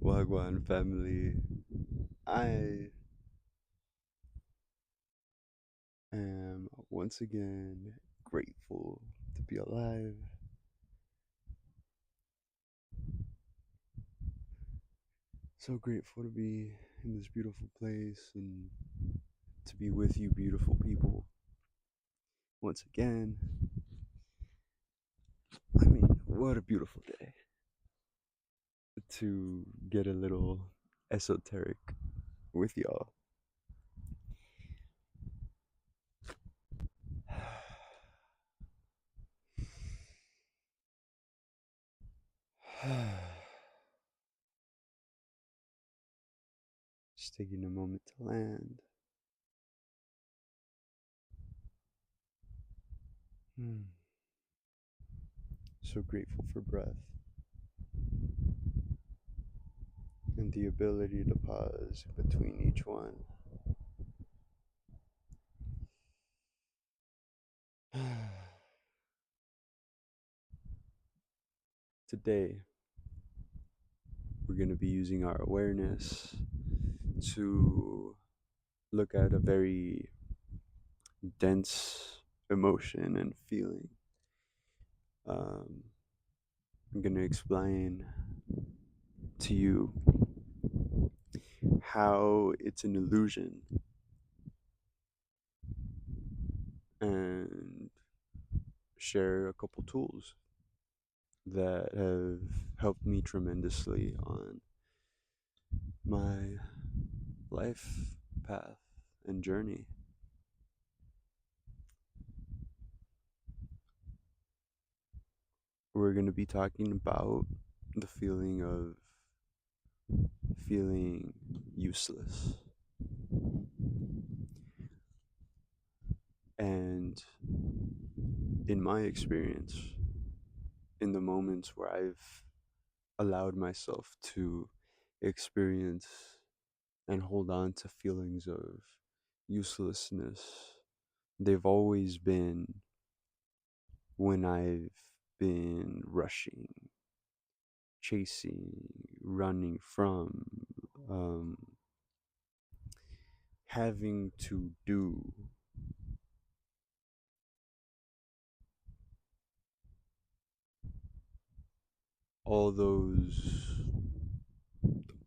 Wagwan family, I am once again grateful to be alive. So grateful to be in this beautiful place and to be with you, beautiful people. Once again, I mean, what a beautiful day to get a little esoteric with y'all. Just taking a moment to land. Hmm. So grateful for breath and the ability to pause between each one. Today, we're going to be using our awareness to look at a very dense emotion and feeling. Um, I'm going to explain to you how it's an illusion and share a couple tools that have helped me tremendously on my life path and journey. We're going to be talking about the feeling of feeling useless. And in my experience, in the moments where I've allowed myself to experience and hold on to feelings of uselessness, they've always been when I've been rushing, chasing, running from, um, having to do all those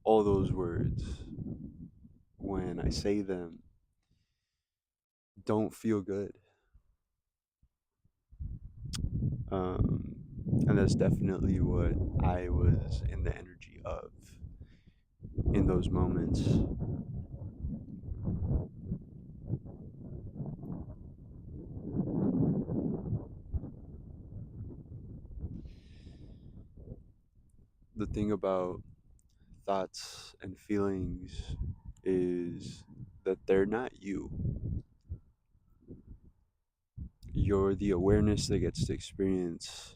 all those words when I say them don't feel good. Um, and that's definitely what I was in the energy of in those moments. The thing about thoughts and feelings is that they're not you. You're the awareness that gets to experience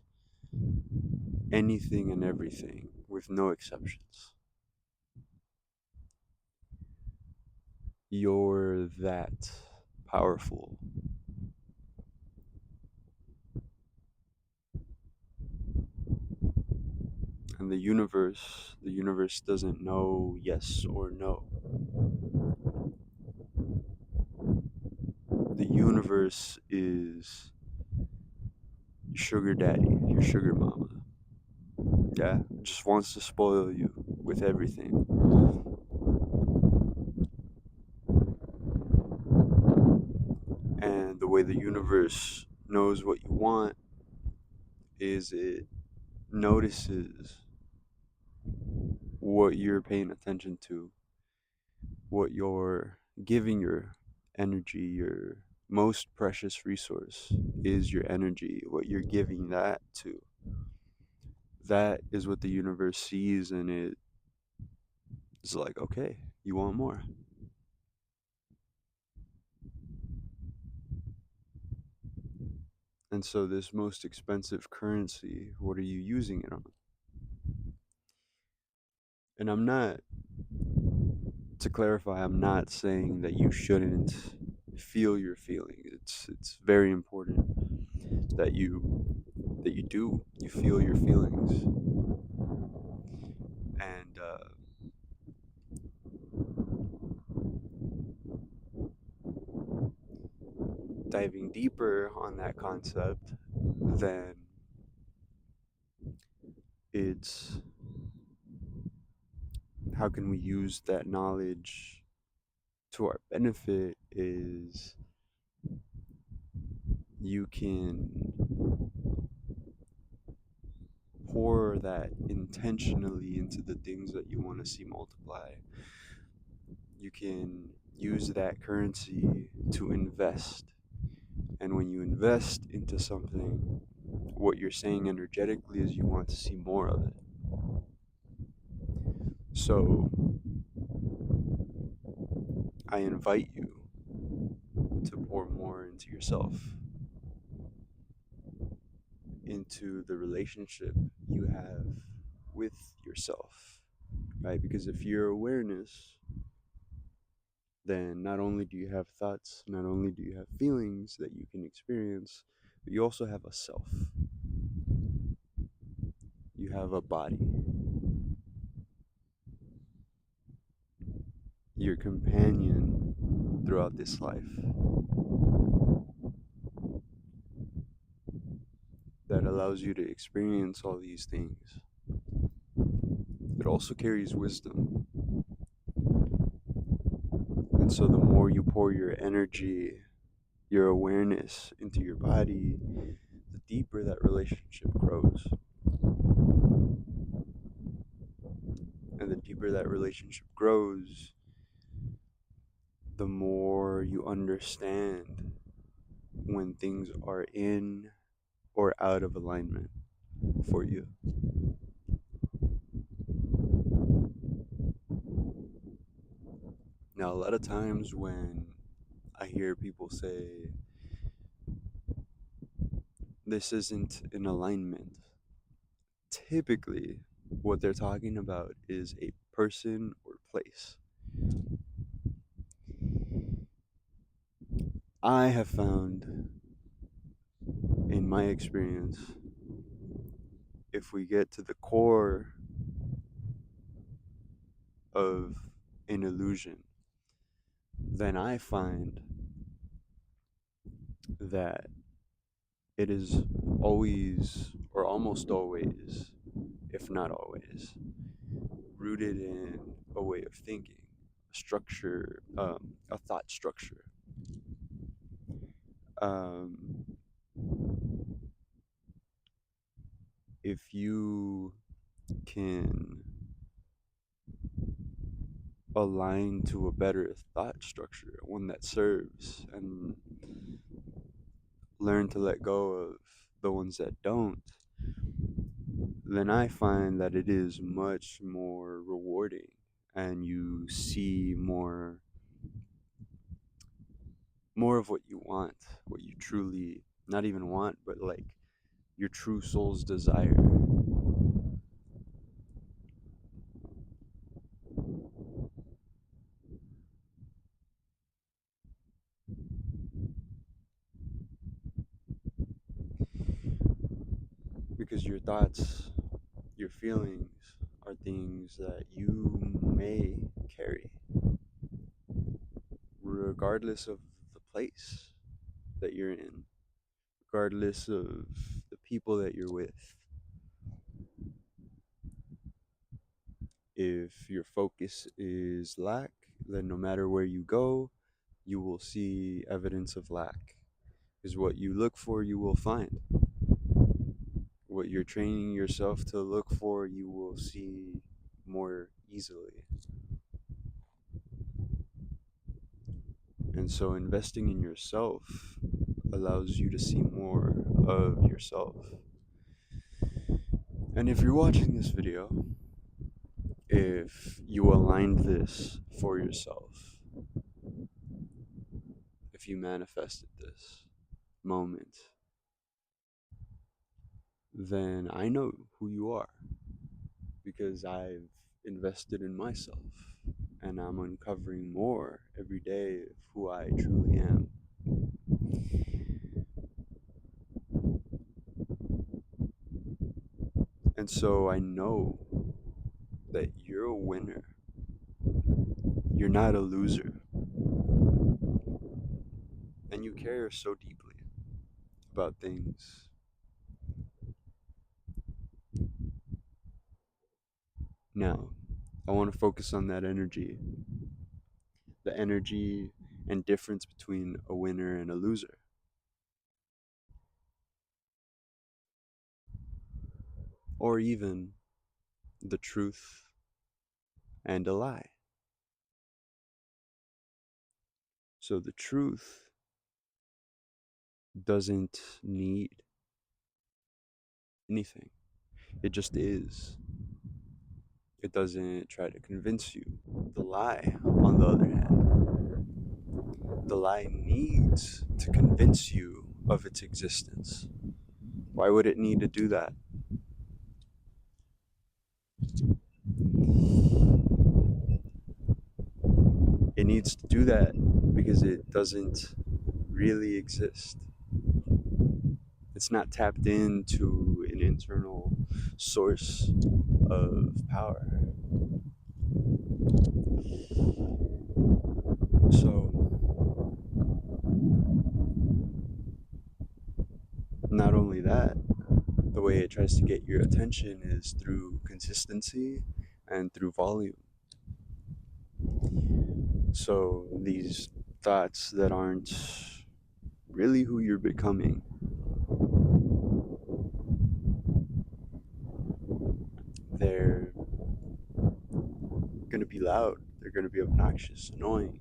anything and everything with no exceptions. You're that powerful. And the universe doesn't know yes or no. The universe is your sugar daddy, your sugar mama. Yeah, just wants to spoil you with everything. And the way the universe knows what you want is it notices what you're paying attention to, what you're giving your energy, your most precious resource is your energy, what you're giving that to. That is what the universe sees, and it is like, okay, you want more. And so, this most expensive currency, what are you using it on? And I'm not, to clarify, I'm not saying that you shouldn't feel your feelings. It's very important that you feel your feelings. And diving deeper on that concept, then it's how can we use that knowledge to our benefit is you can pour that intentionally into the things that you want to see multiply. You can use that currency to invest. And when you invest into something, what you're saying energetically is you want to see more of it. So I invite you to pour more into yourself, into the relationship you have with yourself, right? Because if you're awareness, then not only do you have thoughts, not only do you have feelings that you can experience, but you also have a self. You have a body, your companion throughout this life that allows you to experience all these things. It also carries wisdom. And so the more you pour your energy, your awareness into your body, the deeper that relationship grows. And the deeper that relationship grows, the more you understand when things are in or out of alignment for you. Now, a lot of times when I hear people say, this isn't in alignment, typically what they're talking about is a person or place. I have found, in my experience, if we get to the core of an illusion, then I find that it is always, or almost always, if not always, rooted in a way of thinking, a structure, a thought structure. Um, if you can align to a better thought structure, one that serves, and learn to let go of the ones that don't, then I find that it is much more rewarding and you see more of what you want, what you truly not even want, but like your true soul's desire. Because your thoughts, your feelings are things that you may carry, regardless of the place that you're in, regardless of the people that you're with. If your focus is lack, then no matter where you go, you will see evidence of lack. Because what you look for, you will find. What you're training yourself to look for, you will see more easily. And so investing in yourself allows you to see more of yourself. And if you're watching this video, if you aligned this for yourself, if you manifested this moment, then I know who you are because I've invested in myself and I'm uncovering more every day of who I truly am. And so I know that you're a winner. You're not a loser. And you care so deeply about things. Now, I want to focus on that energy, the energy and difference between a winner and a loser, or even the truth and a lie. So the truth doesn't need anything, it just is. It doesn't try to convince you. The lie, on the other hand, the lie needs to convince you of its existence. Why would it need to do that? It needs to do that because it doesn't really exist. It's not tapped into an internal source of power. So, not only that, the way it tries to get your attention is through consistency and through volume. So, these thoughts that aren't really who you're becoming, they're going to be loud, they're going to be obnoxious, annoying.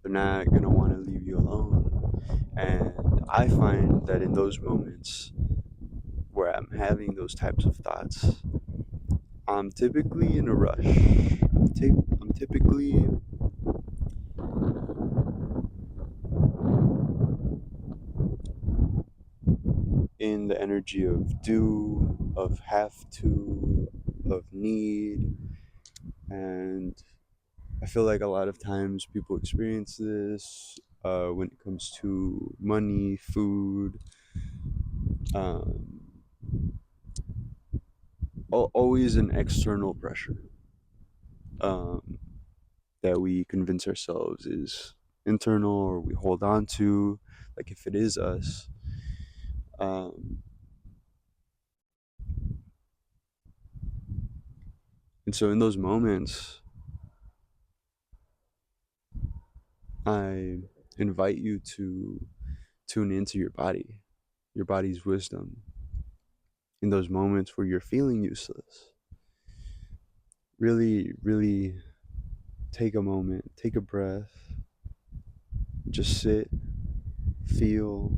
They're not going to want to leave you alone. And I find that in those moments where I'm having those types of thoughts, I'm typically in a rush. I'm typically in the energy of do, of have to, of need. And I feel like a lot of times people experience this when it comes to money, food, um, always an external pressure um, that we convince ourselves is internal or we hold on to, like if it is us. Um, and so in those moments, I invite you to tune into your body's wisdom in those moments where you're feeling useless. Really, really take a moment, take a breath, just sit, feel.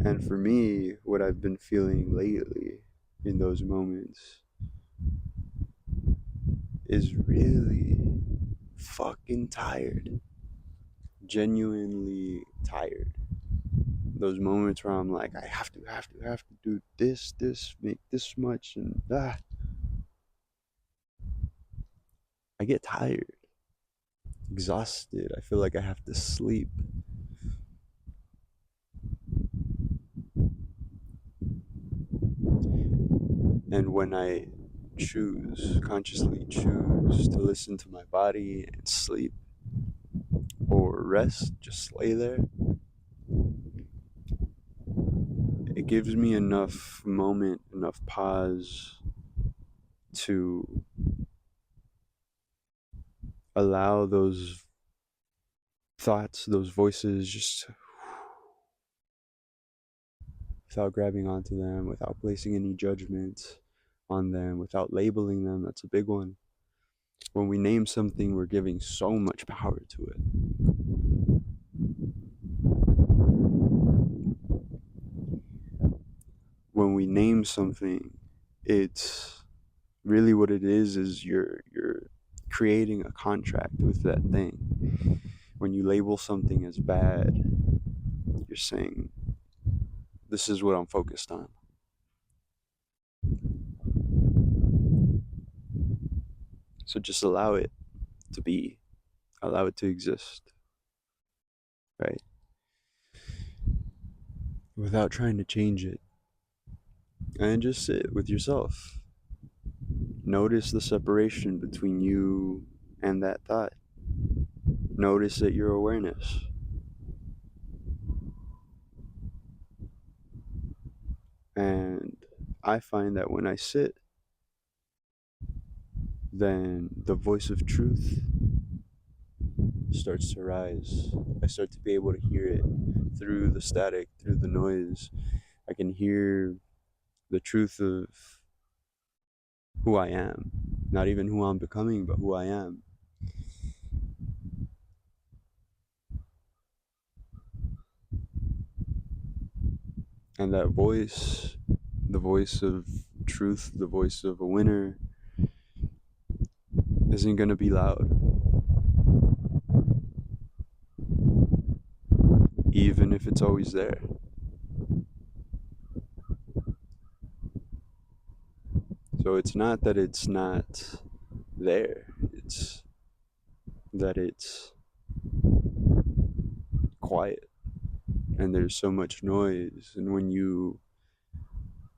And for me, what I've been feeling lately in those moments is really fucking tired. Genuinely tired. Those moments where I'm like, I have to do this, make this much, and I get tired, exhausted. I feel like I have to sleep. And when I consciously choose to listen to my body and sleep or rest, just lay there, it gives me enough moment, enough pause to allow those thoughts, those voices, just without grabbing onto them, without placing any judgment on them, without labeling them. That's a big one. When we name something, we're giving so much power to it. When we name something, it's really what it is you're creating a contract with that thing. When you label something as bad, you're saying this is what I'm focused on. So just allow it to be, allow it to exist, right? Without trying to change it. And just sit with yourself. Notice the separation between you and that thought. Notice that your awareness. And I find that when I sit, then the voice of truth starts to rise. I start to be able to hear it through the static, through the noise. I can hear the truth of who I am. Not even who I'm becoming, but who I am. And that voice, the voice of truth, the voice of a winner, isn't going to be loud, even if it's always there. So it's not that it's not there, it's that it's quiet and there's so much noise. And when you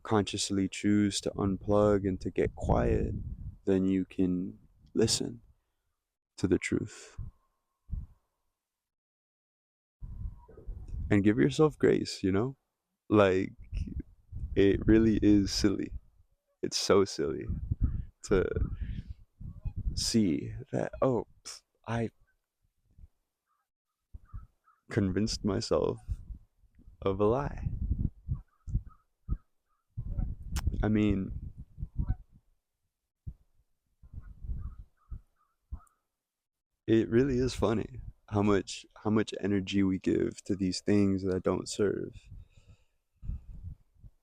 consciously choose to unplug and to get quiet, then you can listen to the truth and give yourself grace, you know? Like, it really is silly. It's so silly to see that, oh, I convinced myself of a lie. I mean, it really is funny how much energy we give to these things that don't serve.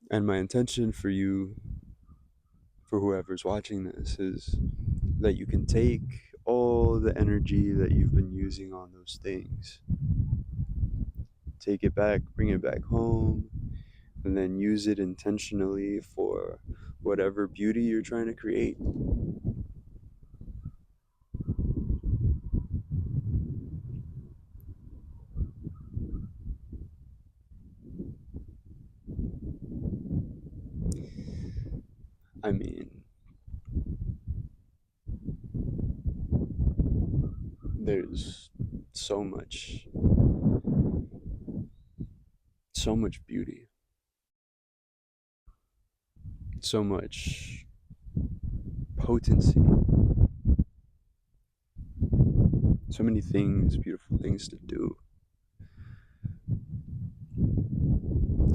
And my intention for you, for whoever's watching this, is that you can take all the energy that you've been using on those things, take it back, bring it back home, and then use it intentionally for whatever beauty you're trying to create. I mean, there's so much, so much beauty, so much potency, so many things, beautiful things to do,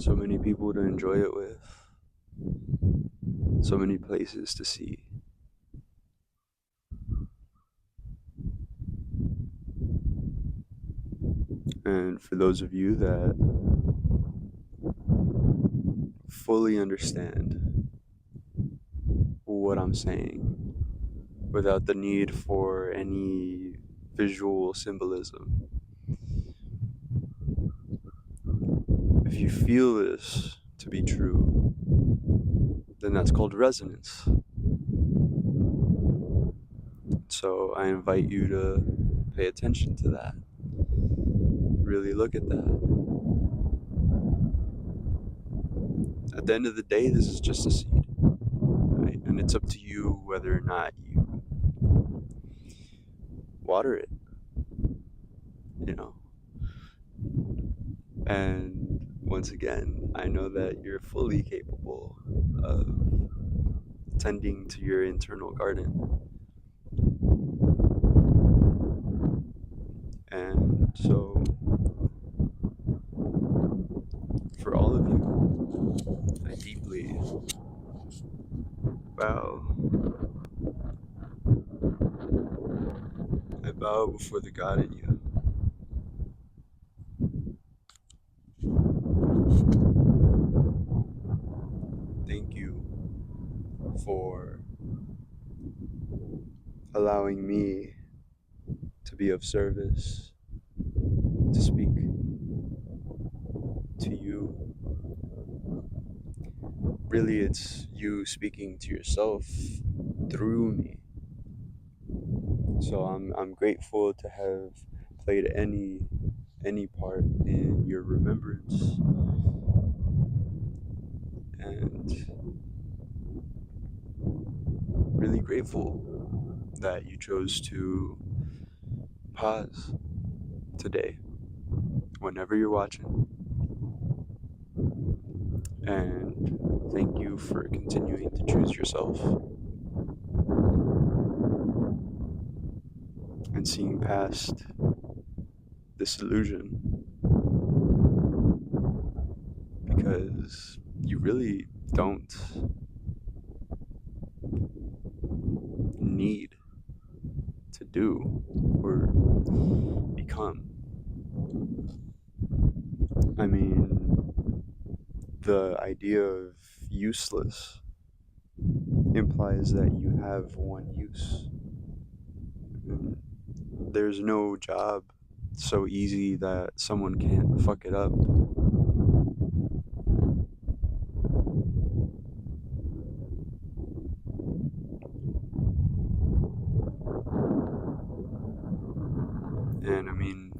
so many people to enjoy it with, so many places to see. And for those of you that fully understand what I'm saying without the need for any visual symbolism, if you feel this to be true, then that's called resonance. So I invite you to pay attention to that. Really look at that. At the end of the day, this is just a seed, right? And it's up to you whether or not you water it, you know? And once again, I know that you're fully capable of tending to your internal garden. And so, for all of you, I deeply bow. I bow before the God in you. Thank you for allowing me to be of service, to speak to you, really it's you speaking to yourself through me. So I'm grateful to have played any part in your remembrance, and really grateful that you chose to pause today whenever you're watching. And thank you for continuing to choose yourself and seeing past this illusion, because you really don't need to do or become. I mean, the idea of useless implies that you have one use. And there's no job so easy that someone can't fuck it up. And I mean,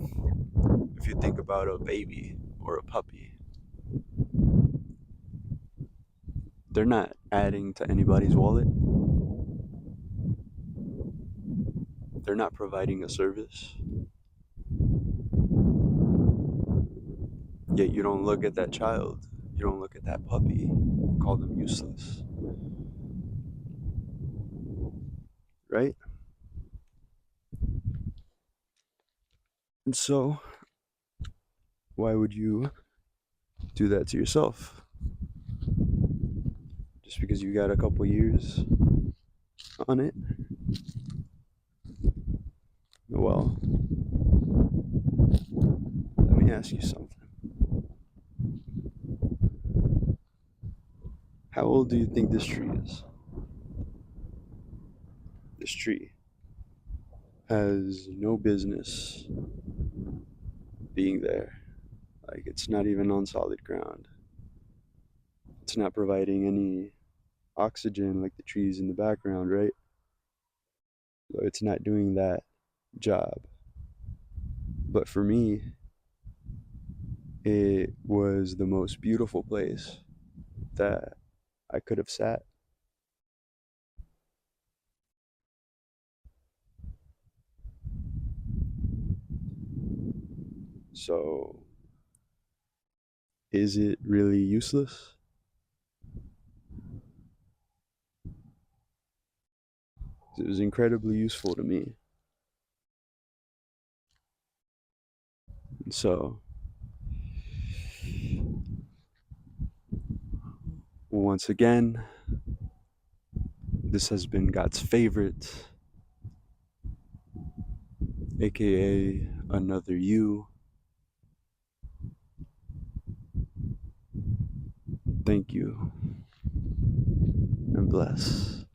if you think about a baby or a puppy, they're not adding to anybody's wallet. They're not providing a service. Yet you don't look at that child, you don't look at that puppy and call them useless, right? And so, why would you do that to yourself? Just because you got a couple years on it? Well, let me ask you something. How old do you think this tree is? This tree has no business being there. Like, it's not even on solid ground. It's not providing any oxygen like the trees in the background, right? So it's not doing that job. But for me, it was the most beautiful place that I could have sat. So, is it really useless? It was incredibly useful to me. And so, once again, this has been God's favorite, aka Another You. Thank you and bless.